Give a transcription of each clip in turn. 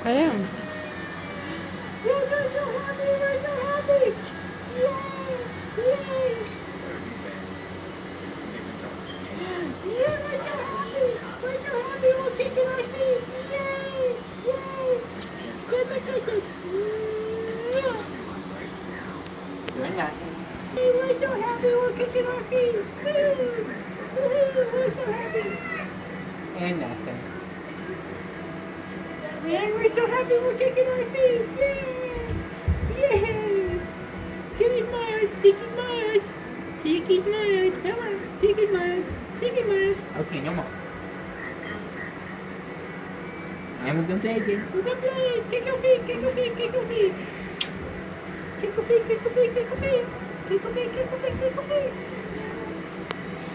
I am. We're so happy! We're so happy! Yay! Yay! Yeah, we're so happy! We're so happy! We're kicking our feet! Yay! Yay! Good, good, good, good. Doing nothing. Hey, we're so happy! We're kicking our feet! Woo! Woo! We're so happy! And nothing. Man, we're so happy! We're kicking our feet! Yay! Yay! Timmy's Mars! Tiki Mars! Tiki's Mars! Come on! Tiki's Mars! Tiki Mars! Okay, no more. And we're gonna play again. We're gonna play! Kick your feet! Kick your feet! Kick your feet! Kick your feet! Kick your feet! Kick your feet! Kick your feet! Kick your feet! Kick your feet!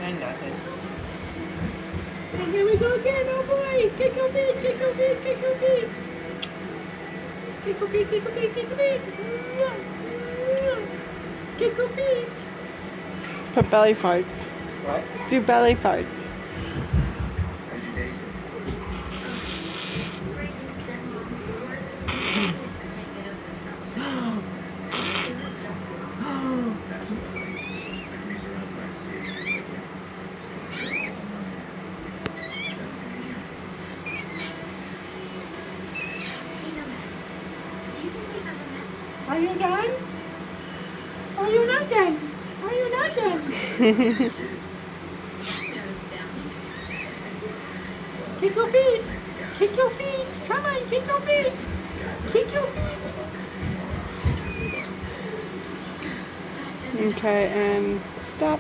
And nothing. And here we go again! Oh boy! Kick your feet! Kick your feet! Kick your feet! Kick your feet! Kick your feet! Kick your feet! Kick your feet! Put belly farts. What? Do belly farts. Are you done? Are you not done? Are you not done? Kick your feet! Kick your feet! Come on, kick your feet! Kick your feet! Okay, and stop.